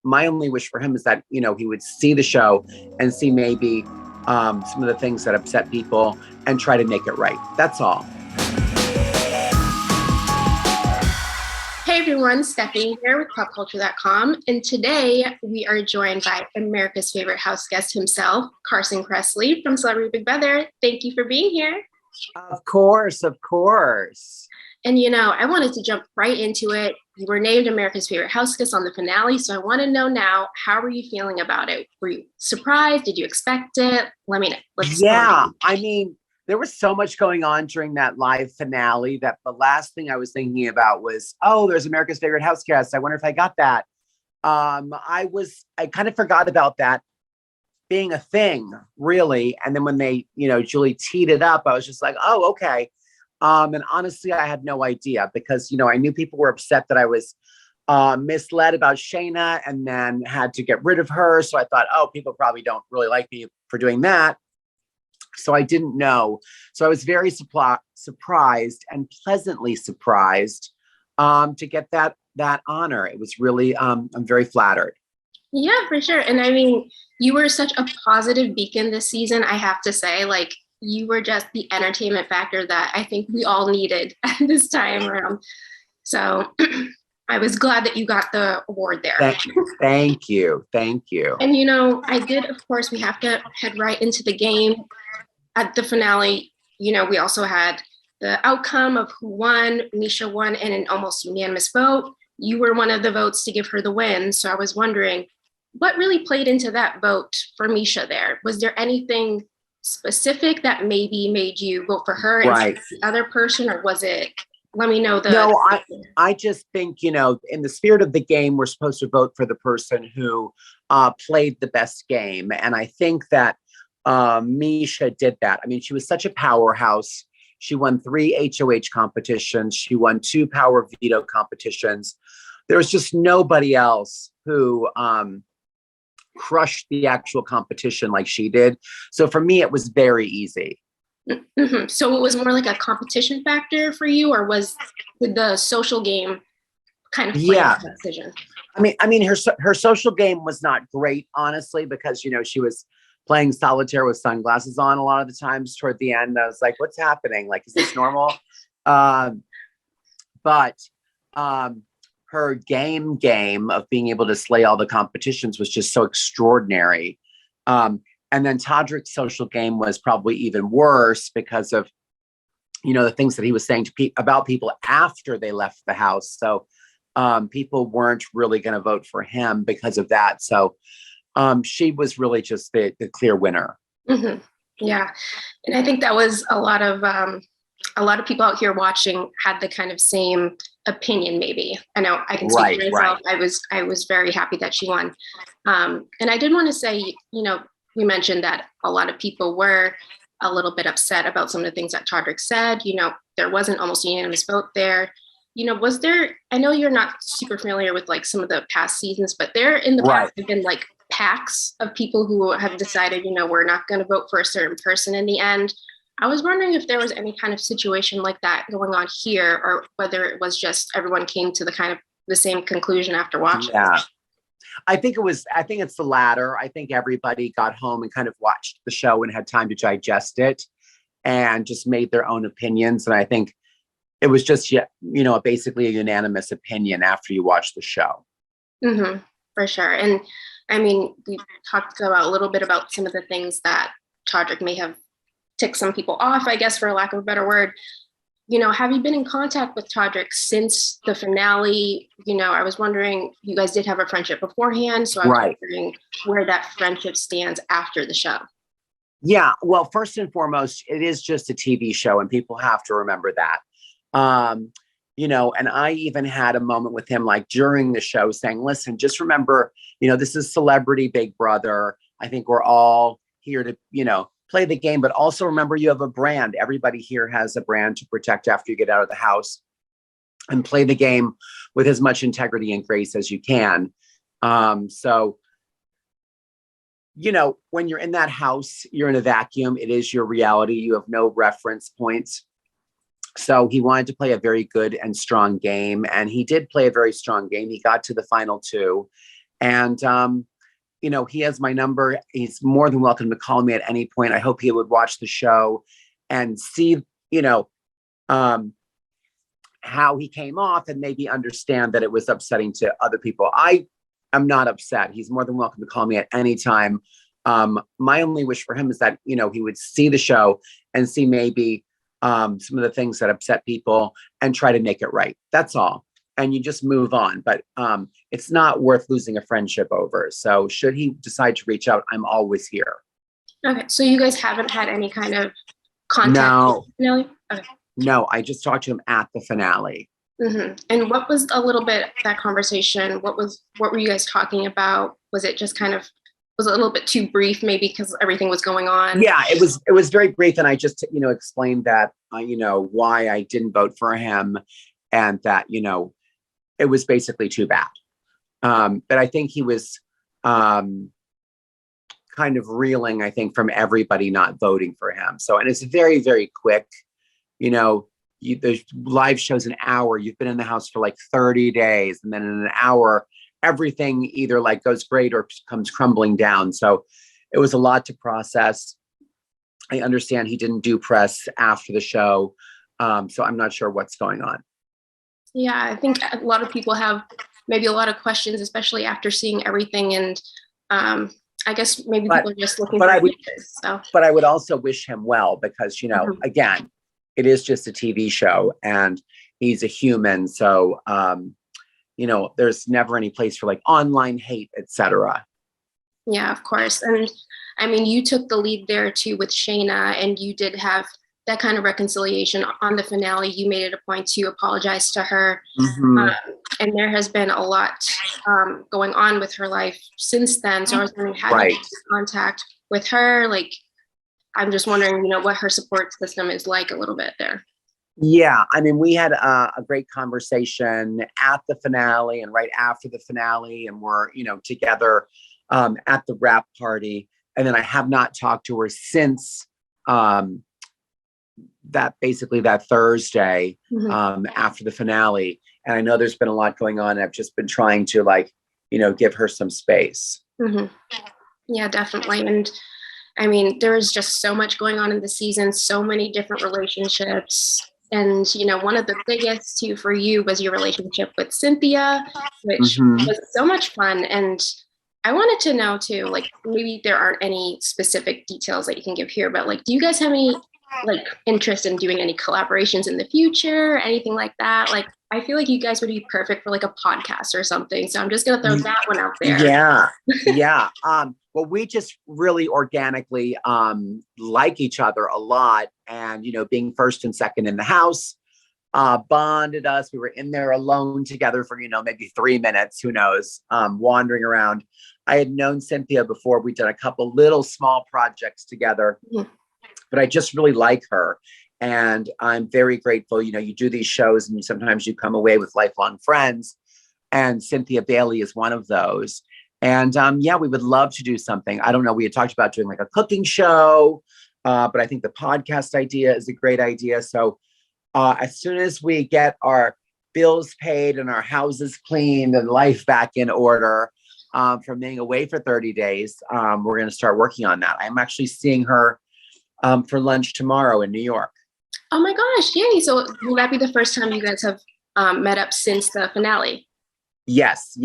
my only wish for him is that, you know, he would see the show and see maybe some of the things that upset people and try to make it right. That's all. Hey everyone, Stephanie here with PopCulture.com, and today we are joined by America's favorite house guest himself, Carson Kressley from Celebrity Big Brother. Thank you for being here. Of course, of course. And you know, I wanted to jump right into it. You were named America's favorite house guest on the finale, so I want to know now, how are you feeling about it? Were you surprised? Did you expect it? Let me know. Yeah, I mean, there was so much going on during that live finale that the last thing I was thinking about was, oh, there's America's favorite house guest. I wonder if I got that. I kind of forgot about that being a thing, really. And then when they, you know, Julie teed it up, I was just like, oh, okay. And honestly, I had no idea because, you know, I knew people were upset that I was misled about Shayna and then had to get rid of her. So I thought, oh, people probably don't really like me for doing that. So I didn't know. So I was very surprised and pleasantly surprised to get that honor. It was really, I'm very flattered. Yeah, for sure. And I mean, you were such a positive beacon this season, I have to say. Like, you were just the entertainment factor that I think we all needed at this time around. So I was glad that you got the award there. Thank you. Thank you. And, you know, I did, of course, we have to head right into the game. At the finale, you know, we also had the outcome of who won. Misha won in an almost unanimous vote. You were one of the votes to give her the win. So I was wondering, what really played into that vote for Misha there? Was there anything specific that maybe made you vote for her right. instead of the other person, or was it, let me know the— No, I just think, you know, in the spirit of the game, we're supposed to vote for the person who played the best game. And I think that Misha did that. I mean, she was such a powerhouse. She won 3 HOH competitions. She won 2 power veto competitions. There was just nobody else who crushed the actual competition like she did. So for me, it was very easy. Mm-hmm. So it was more like a competition factor for you, or did the social game kind of play that decision? I mean, her social game was not great, honestly, because, you know, she was playing solitaire with sunglasses on a lot of the times toward the end. I was like, what's happening? Like, is this normal? But her game of being able to slay all the competitions was just so extraordinary. And then Todrick's social game was probably even worse because of, you know, the things that he was saying about people after they left the house. So people weren't really going to vote for him because of that. So she was really just the clear winner. Mm-hmm. Yeah. And I think that was a lot of people out here watching had the kind of same opinion, maybe. I know I can speak for myself. Right. I was very happy that she won. And I did want to say, you know, we mentioned that a lot of people were a little bit upset about some of the things that Todrick said. You know, there wasn't almost a unanimous vote there. You know, was there, I know you're not super familiar with like some of the past seasons, but there in the past have been like packs of people who have decided, you know, we're not going to vote for a certain person in the end. I was wondering if there was any kind of situation like that going on here, or whether it was just everyone came to the same conclusion after watching. Yeah, I think it's the latter. I think everybody got home and kind of watched the show and had time to digest it and just made their own opinions. And I think it was just, you know, basically a unanimous opinion after you watch the show. Mm-hmm, for sure. And I mean, we talked about a little bit about some of the things that Todrick may have ticked some people off, I guess, for lack of a better word. You know, have you been in contact with Todrick since the finale? You know, I was wondering, you guys did have a friendship beforehand, so I was wondering where that friendship stands after the show. Yeah, well, first and foremost, it is just a TV show, and people have to remember that. You know, and I even had a moment with him, like during the show, saying, listen, just remember, you know, this is Celebrity Big Brother. I think we're all here to, you know, play the game, but also remember you have a brand. Everybody here has a brand to protect after you get out of the house, and play the game with as much integrity and grace as you can. So, you know, when you're in that house, you're in a vacuum. It is your reality. You have no reference points. So he wanted to play a very good and strong game. And he did play a very strong game. He got to the final 2. And, he has my number. He's more than welcome to call me at any point. I hope he would watch the show and see, how he came off and maybe understand that it was upsetting to other people. I am not upset. He's more than welcome to call me at any time. My only wish for him is that, he would see the show and see maybe some of the things that upset people and try to make it right. That's all. And you just move on. But it's not worth losing a friendship over. So should he decide to reach out, I'm always here. Okay. So you guys haven't had any kind of contact? No. Really? Okay. No, I just talked to him at the finale. Mm-hmm. And what was a little bit that conversation? What were you guys talking about? Was it just was it a little bit too brief, maybe because everything was going on? Yeah, it was very brief. And I just, explained that, why I didn't vote for him and that, it was basically too bad. But I think he was kind of reeling, I think, from everybody not voting for him. So, and it's very, very quick. The live show's an hour. You've been in the house for like 30 days. And then in an hour, everything either like goes great or comes crumbling down. So it was a lot to process. I understand he didn't do press after the show. So I'm not sure what's going on. Yeah, I think a lot of people have maybe a lot of questions, especially after seeing everything. And I guess maybe people are just looking for answers. So. But I would also wish him well because, again, it is just a TV show and he's a human. So, there's never any place for like online hate, etc. Yeah, of course. And I mean, you took the lead there too with Shayna, and you did have that kind of reconciliation on the finale. You made it a point to apologize to her. Mm-hmm. And there has been a lot going on with her life since then. So I was wondering, how you contact with her? Like, I'm just wondering, what her support system is like a little bit there. Yeah, I mean, we had a great conversation at the finale and right after the finale, and we're, together at the wrap party. And then I have not talked to her since that Thursday after the finale. And I know there's been a lot going on. I've just been trying to give her some space. Mm-hmm. Yeah, definitely. And I mean, there is just so much going on in the season, so many different relationships. And, one of the biggest too for you was your relationship with Cynthia, which was so much fun. And I wanted to know too, like, maybe there aren't any specific details that you can give here, but like, do you guys have any interest in doing any collaborations in the future, anything like that? Like, I feel like you guys would be perfect for like a podcast or something. So I'm just going to throw that one out there. Yeah. Yeah. Well, we just really organically like each other a lot. And, being first and second in the house bonded us. We were in there alone together for, maybe 3 minutes, who knows, wandering around. I had known Cynthia before. We'd done a couple little small projects together, but I just really like her. And I'm very grateful. You do these shows and sometimes you come away with lifelong friends. And Cynthia Bailey is one of those. And we would love to do something. I don't know. We had talked about doing like a cooking show, but I think the podcast idea is a great idea. So as soon as we get our bills paid and our houses cleaned and life back in order from being away for 30 days, we're going to start working on that. I'm actually seeing her for lunch tomorrow in New York. Oh my gosh. Yay. So will that be the first time you guys have met up since the finale? Yes.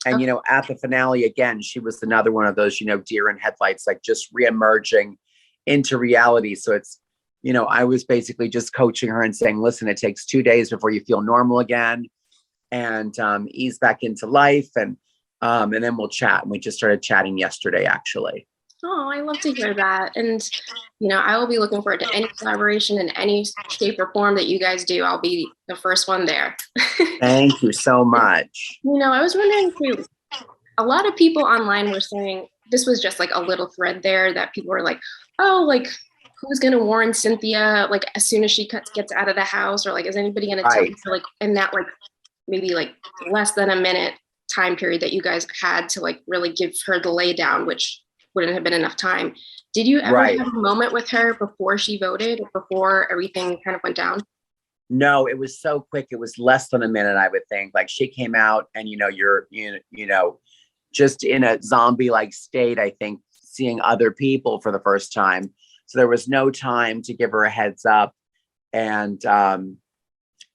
And, at the finale, again, she was another one of those, deer in headlights, like just reemerging into reality. So it's, I was basically just coaching her and saying, listen, it takes 2 days before you feel normal again and ease back into life. And then we'll chat. And we just started chatting yesterday, actually. Oh, I love to hear that. And, I will be looking forward to any collaboration in any shape or form that you guys do. I'll be the first one there. Thank you so much. I was wondering too, a lot of people online were saying this was just like a little thread there that people were like, oh, like, who's going to warn Cynthia, like, as soon as she gets out of the house, or like, is anybody going to tell her, like, in that, like, maybe like less than a minute time period that you guys had to like really give her the lay down, which wouldn't have been enough time. Did you ever have a moment with her before she voted, or before everything kind of went down? No, it was so quick. It was less than a minute, I would think. Like, she came out and, just in a zombie-like state, I think, seeing other people for the first time. So there was no time to give her a heads up. And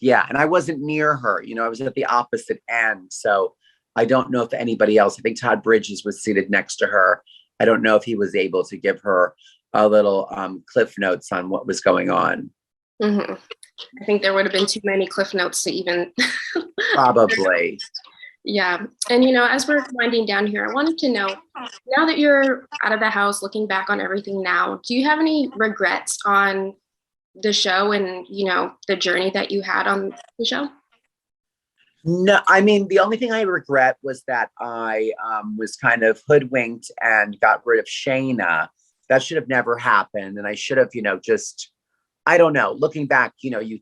yeah, and I wasn't near her, you know, I was at the opposite end. So I don't know if anybody else, I think Todd Bridges was seated next to her. I don't know if he was able to give her a little cliff notes on what was going on. Mm-hmm. I think there would have been too many cliff notes to even. Probably. Yeah. And, you know, as we're winding down here, I wanted to know, now that you're out of the house, looking back on everything now, do you have any regrets on the show and, you know, the journey that you had on the show? No, I mean, the only thing I regret was that I was kind of hoodwinked and got rid of Shayna. That should have never happened. And I should have, you know, just, I don't know, looking back, you know, you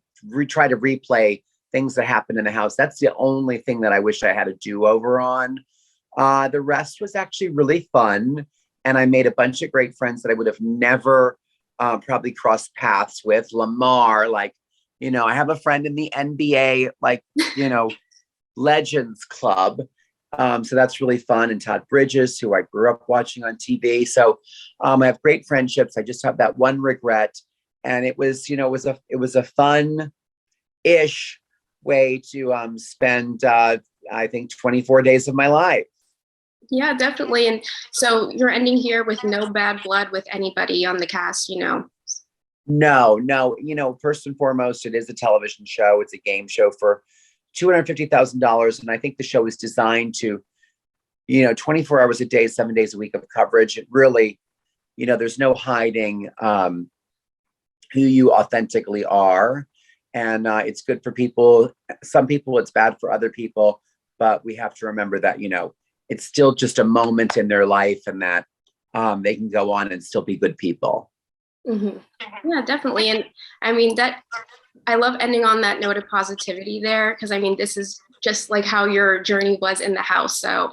try to replay things that happened in the house. That's the only thing that I wish I had a do-over on. The rest was actually really fun. And I made a bunch of great friends that I would have never probably crossed paths with. Lamar, like, you know, I have a friend in the NBA, like, you know, Legends Club. So that's really fun. And Todd Bridges, who I grew up watching on TV. So I have great friendships. I just have that one regret. And it was, you know, it was a fun-ish way to spend, I think, 24 days of my life. Yeah, definitely. And so you're ending here with no bad blood with anybody on the cast, you know? No. You know, first and foremost, it is a television show. It's a game show for $250,000. And I think the show is designed to, you know, 24 hours a day, 7 days a week of coverage. It really, you know, there's no hiding who you authentically are. And it's good for people. Some people, it's bad for other people. But we have to remember that, you know, it's still just a moment in their life, and that they can go on and still be good people. Mm-hmm. Yeah, definitely. And I mean, that I love ending on that note of positivity there, because I mean, this is just like how your journey was in the house. So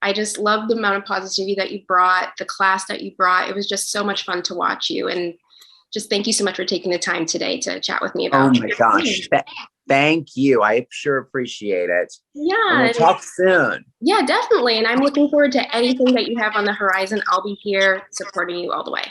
I just love the amount of positivity that you brought, the class that you brought. It was just so much fun to watch you. And just thank you so much for taking the time today to chat with me about. Oh my gosh. Thank you. I sure appreciate it. Yeah. And we'll talk soon. Yeah, definitely. And I'm looking forward to anything that you have on the horizon. I'll be here supporting you all the way.